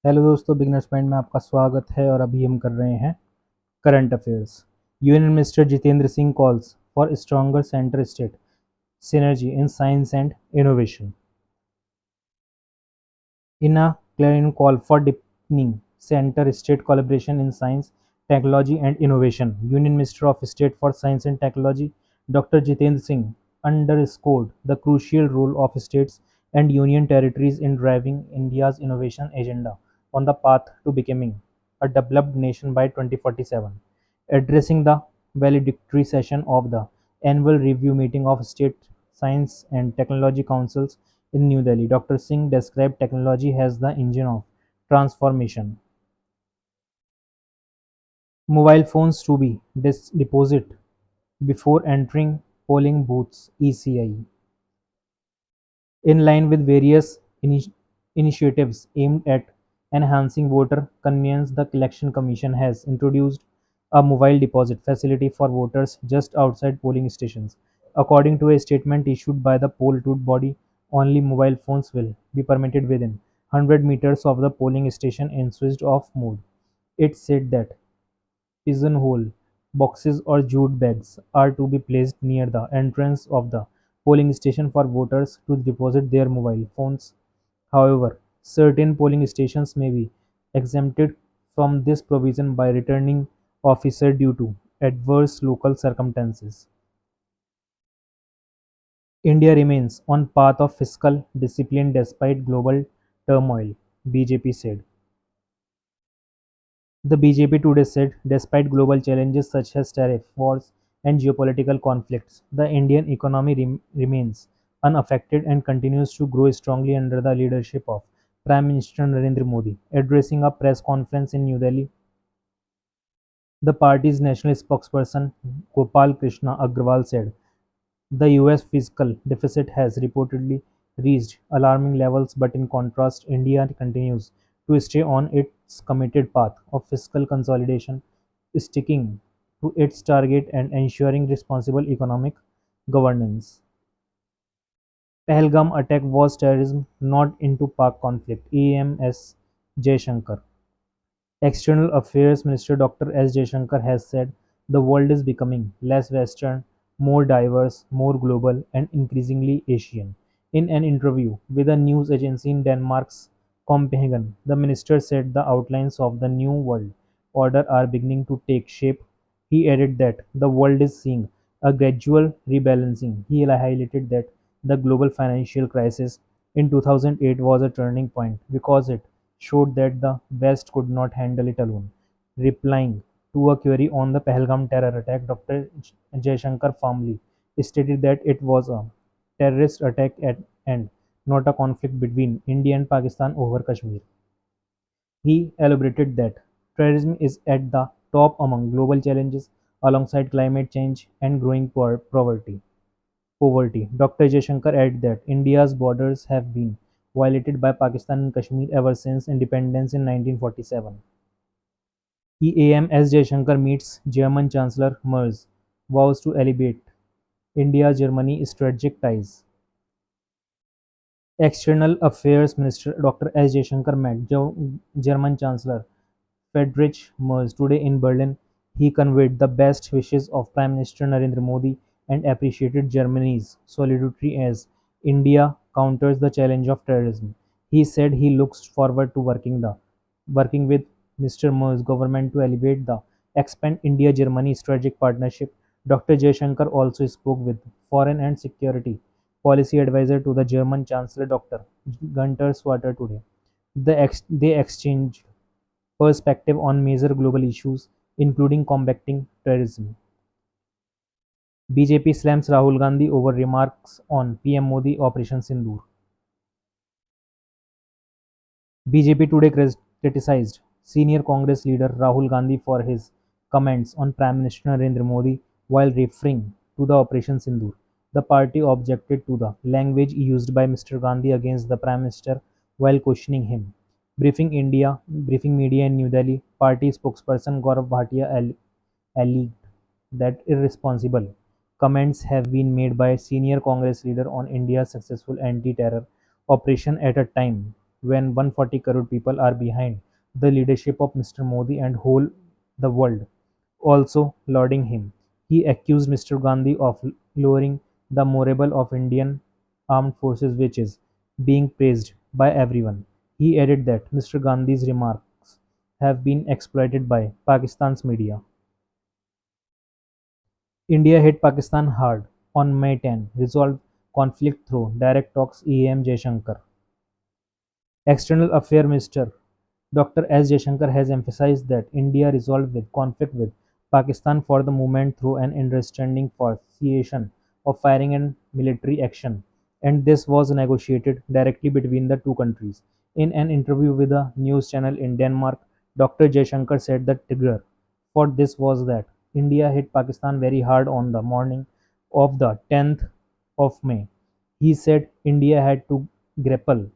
Hello दोस्तों, beginners point में आपका स्वागत है और अभी हम कर रहे हैं current affairs. Union minister Jitendra Singh calls for stronger centre state synergy in science and innovation. In a clarion call for deepening center-state collaboration in science, technology and innovation, Union Minister of State for Science and Technology Dr. Jitendra Singh underscored the crucial role of states and union territories in driving India's innovation agenda on the path to becoming a developed nation by 2047. Addressing the valedictory session of the annual review meeting of State Science and Technology Councils in New Delhi, Dr. Singh described technology as the engine of transformation. Mobile phones to be deposit before entering polling booths (ECI). In line with various initiatives aimed at enhancing voter convenience, the Election Commission has introduced a mobile deposit facility for voters just outside polling stations. According to a statement issued by the poll-to body, only mobile phones will be permitted within 100 meters of the polling station in switched-off mode. It said that pigeonhole boxes or jute bags are to be placed near the entrance of the polling station for voters to deposit their mobile phones. However, certain polling stations may be exempted from this provision by returning officer due to adverse local circumstances. India remains on path of fiscal discipline despite global turmoil, BJP said. The BJP today said, despite global challenges such as tariff wars and geopolitical conflicts, the Indian economy remains unaffected and continues to grow strongly under the leadership of Prime Minister Narendra Modi. Addressing a press conference in New Delhi, the party's national spokesperson Gopal Krishna Agrawal said the US fiscal deficit has reportedly reached alarming levels, but in contrast, India continues to stay on its committed path of fiscal consolidation, sticking to its target and ensuring responsible economic governance. Pahalgam attack was terrorism, not into Pak conflict. EMS Jaishankar. External Affairs Minister Dr. S. Jaishankar has said the world is becoming less Western, more diverse, more global, and increasingly Asian. In an interview with a news agency in Denmark's Copenhagen, the minister said the outlines of the new world order are beginning to take shape. He added that the world is seeing a gradual rebalancing. He highlighted that the global financial crisis in 2008 was a turning point because it showed that the West could not handle it alone. Replying to a query on the Pahalgam terror attack, Dr. Jaishankar firmly stated that it was a terrorist attack and not a conflict between India and Pakistan over Kashmir. He elaborated that terrorism is at the top among global challenges alongside climate change and growing poverty. Dr. Jaishankar added that India's borders have been violated by Pakistan and Kashmir ever since independence in 1947. EAM S. Jaishankar meets German Chancellor Merz, vows to elevate India-Germany strategic ties. External Affairs Minister Dr. S. Jaishankar met German Chancellor Friedrich Merz today in Berlin. He conveyed the best wishes of Prime Minister Narendra Modi and appreciated Germany's solidarity as India counters the challenge of terrorism. He said he looks forward to working with Mr. Merz government to elevate the expand India-Germany strategic partnership. Dr. Jaishankar also spoke with Foreign and Security Policy Advisor to the German Chancellor Dr. Gunter Swatter today. They exchanged perspective on major global issues, including combating terrorism. BJP slams Rahul Gandhi over remarks on PM Modi Operation Sindoor. BJP today criticized senior Congress leader Rahul Gandhi for his comments on Prime Minister Narendra Modi while referring to the Operation Sindoor. The party objected to the language used by Mr. Gandhi against the Prime Minister while questioning him. Briefing media in New Delhi, party spokesperson Gaurav Bhatia alleged that irresponsible comments have been made by senior Congress leader on India's successful anti-terror operation at a time when 140 crore people are behind the leadership of Mr. Modi and whole the world also lauding him. He accused Mr. Gandhi of lowering the morale of Indian armed forces, which is being praised by everyone. He added that Mr. Gandhi's remarks have been exploited by Pakistan's media. India hit Pakistan hard on May 10, resolved conflict through direct talks EM Jaishankar. External Affairs Minister Dr. S. Jaishankar has emphasized that India resolved with conflict with Pakistan for the moment through an understanding for cessation of firing and military action, and this was negotiated directly between the two countries. In an interview with a news channel in Denmark, Dr. Jaishankar said the trigger for this was that India hit Pakistan very hard on the morning of the 10th of May. He said India had to grapple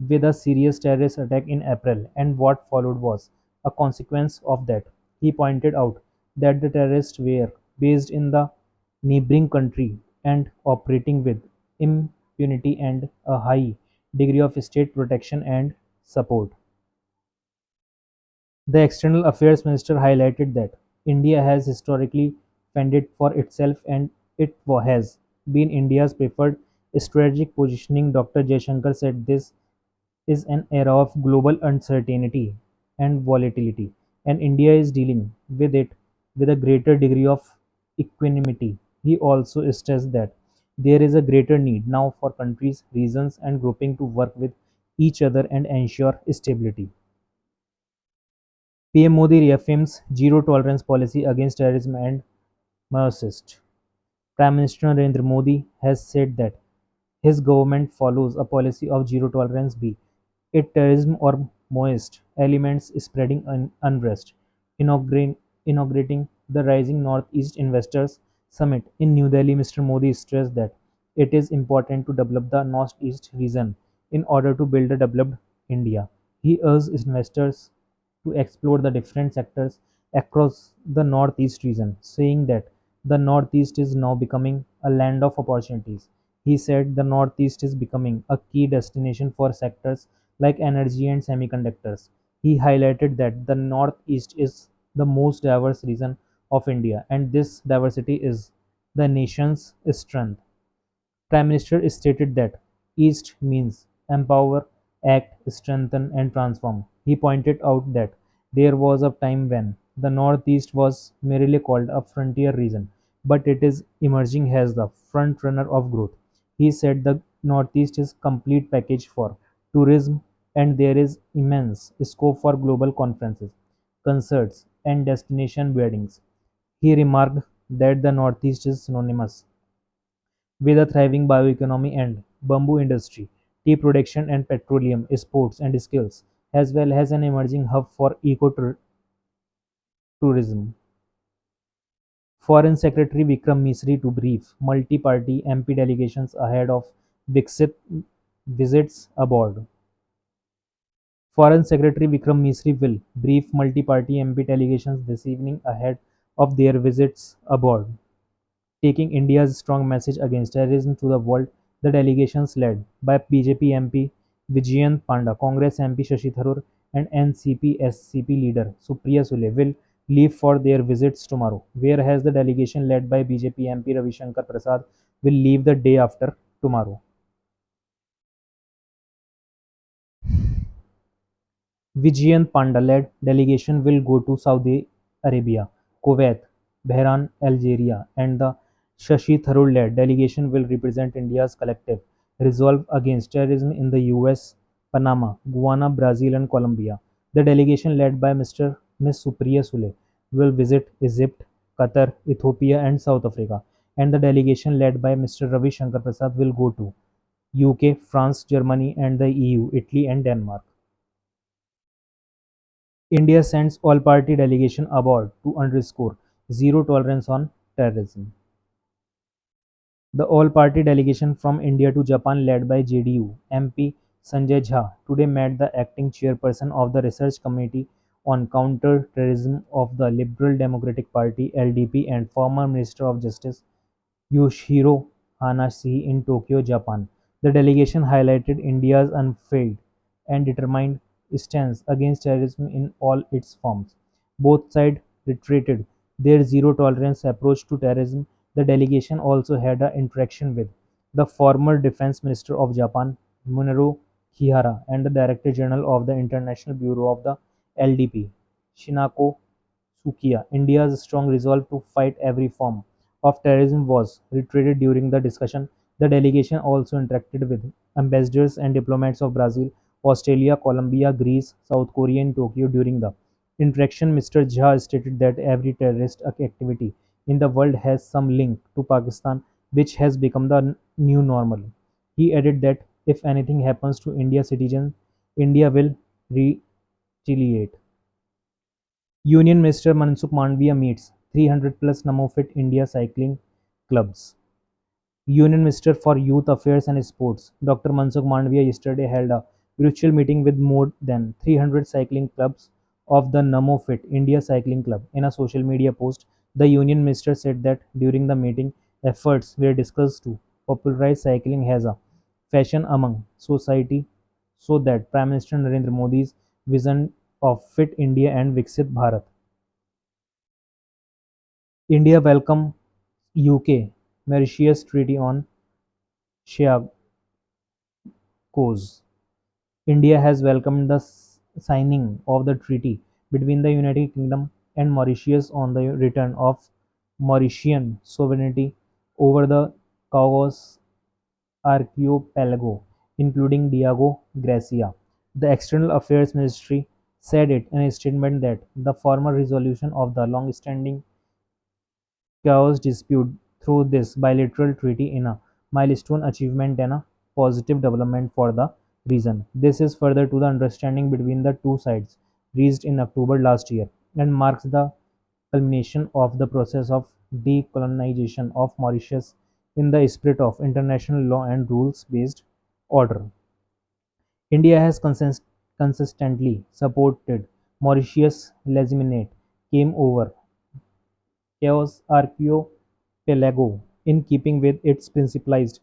with a serious terrorist attack in April, and what followed was a consequence of that. He pointed out that the terrorists were based in the neighboring country and operating with impunity and a high degree of state protection and support. The External Affairs Minister highlighted that India has historically fended for itself and it has been India's preferred strategic positioning. Dr. Jaishankar said this is an era of global uncertainty and volatility, and India is dealing with it with a greater degree of equanimity. He also stressed that there is a greater need now for countries, regions, and grouping to work with each other and ensure stability. PM Modi reaffirms zero tolerance policy against terrorism and Marxist. Prime Minister Narendra Modi has said that his government follows a policy of zero tolerance be it terrorism or Maoist elements spreading unrest. Inaugurating the Rising Northeast Investors Summit in New Delhi, Mr. Modi stressed that it is important to develop the Northeast region in order to build a developed India. He urged investors to explore the different sectors across the Northeast region, saying that the Northeast is now becoming a land of opportunities. He said the Northeast is becoming a key destination for sectors like energy and semiconductors. He highlighted that the Northeast is the most diverse region of India, and this diversity is the nation's strength. Prime Minister stated that East means empower, act, strengthen, and transform. He pointed out that there was a time when the Northeast was merely called a frontier region, but it is emerging as the front runner of growth. He said the Northeast is complete package for tourism, and there is immense scope for global conferences, concerts, and destination weddings. He remarked that the Northeast is synonymous with a thriving bioeconomy and bamboo industry, tea production and petroleum, sports and skills, as well as an emerging hub for ecotourism. Foreign Secretary Vikram Misri to brief multi-party MP delegations ahead of Viksit visits abroad. Foreign Secretary Vikram Misri will brief multi-party MP delegations this evening ahead of their visits abroad. Taking India's strong message against terrorism to the world, the delegations led by BJP MP Vijayant Panda, Congress MP Shashi Tharoor, and NCP SCP leader Supriya Sule will leave for their visits tomorrow, whereas the delegation led by BJP MP Ravi Shankar Prasad will leave the day after tomorrow. Vijayant Panda-led delegation will go to Saudi Arabia, Kuwait, Bahrain, Algeria, and the Shashi Tharoor-led delegation will represent India's collective resolve against terrorism in the US, Panama, Guyana, Brazil, and Colombia. The delegation led by Ms. Supriya Sule will visit Egypt, Qatar, Ethiopia, and South Africa, and the delegation led by Mr. Ravi Shankar Prasad will go to UK, France, Germany, and the EU, Italy, and Denmark. India sends all-party delegation abroad to underscore zero tolerance on terrorism. The all-party delegation from India to Japan led by JDU MP Sanjay Jha today met the acting chairperson of the Research Committee on Counter-Terrorism of the Liberal Democratic Party (LDP) and former Minister of Justice Yoshihiro Hayashi in Tokyo, Japan. The delegation highlighted India's unfailing and determined stance against terrorism in all its forms. Both sides reiterated their zero tolerance approach to terrorism. The delegation also had an interaction with the former Defense Minister of Japan, Minoru Kihara, and the Director General of the International Bureau of the LDP, Shinako Sukiya. India's strong resolve to fight every form of terrorism was reiterated during the discussion. The delegation also interacted with ambassadors and diplomats of Brazil, Australia, Colombia, Greece, South Korea, and Tokyo. During the interaction, Mr. Jha stated that every terrorist activity in the world has some link to Pakistan, which has become the new normal. He added that if anything happens to India citizens, India will retaliate. Union Minister Mansukh Mandaviya meets 300 plus Namofit India cycling clubs. Union Minister for Youth Affairs and Sports, Dr. Mansukh Mandaviya yesterday held a virtual meeting with more than 300 cycling clubs of the Namo Fit India Cycling Club. In a social media post, the Union Minister said that during the meeting, efforts were discussed to popularize cycling as a fashion among society so that Prime Minister Narendra Modi's vision of Fit India and Viksit Bharat. India welcomed UK Mauritius Treaty on Shiakoes. India has welcomed the signing of the treaty between the United Kingdom and Mauritius on the return of Mauritian sovereignty over the Cagos archipelago, including Diego Garcia. The External Affairs Ministry said it in a statement that the former resolution of the long-standing Chaos dispute through this bilateral treaty in a milestone achievement and a positive development for the region. This is further to the understanding between the two sides reached in October last year and marks the culmination of the process of decolonization of Mauritius in the spirit of international law and rules-based order. India has consistently supported Mauritius' legitimate claim over Chaos Archipelago, in keeping with its principled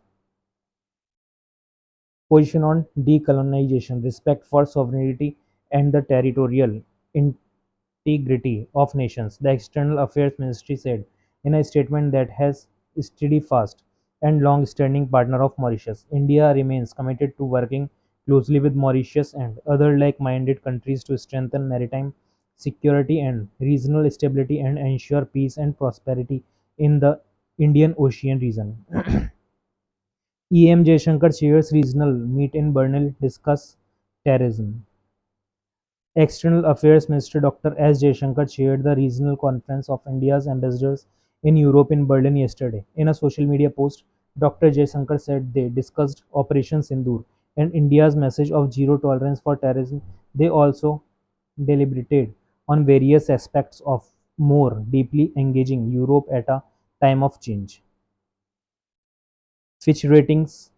position on decolonization, respect for sovereignty, and the territorial integrity of nations. The External Affairs Ministry said in a statement that has steadfast and long-standing partner of Mauritius, India remains committed to working closely with Mauritius and other like-minded countries to strengthen maritime security and regional stability and ensure peace and prosperity in the Indian Ocean region. EM Jaishankar chairs regional meet in Bernal discuss terrorism. External Affairs Minister Dr. S. Jaishankar chaired the regional conference of India's ambassadors in Europe in Berlin yesterday. In a social media post, Dr. Jaishankar said they discussed Operation Sindoor and India's message of zero tolerance for terrorism. They also deliberated on various aspects of more deeply engaging Europe at a time of change. Fitch Ratings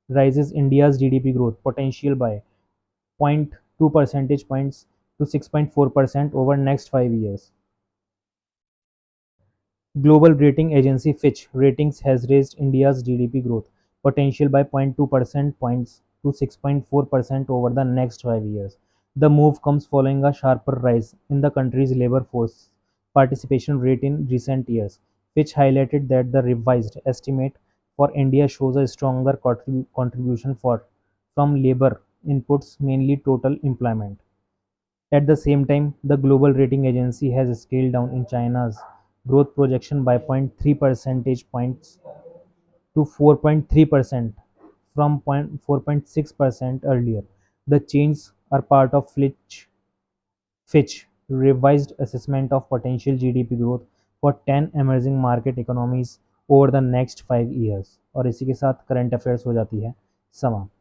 rises India's GDP growth potential by zero point 0.2 percentage points to 6.4% over next 5 years. Global rating agency Fitch Ratings has raised India's GDP growth potential by zero point 0.2 percent points to 6.4% over the next 5 years. The move comes following a sharper rise in the country's labor force participation rate in recent years. Fitch highlighted that the revised estimate for India shows a stronger contribution from labor inputs, mainly total employment. At the same time, the global rating agency has scaled down in China's growth projection by zero point 0.3 percentage points to 4.3% from 4.6% earlier. The changes are part of Fitch revised assessment of potential GDP growth for 10 emerging market economies over the next 5 years. और इसी के साथ current affairs हो जाती है समाप्त.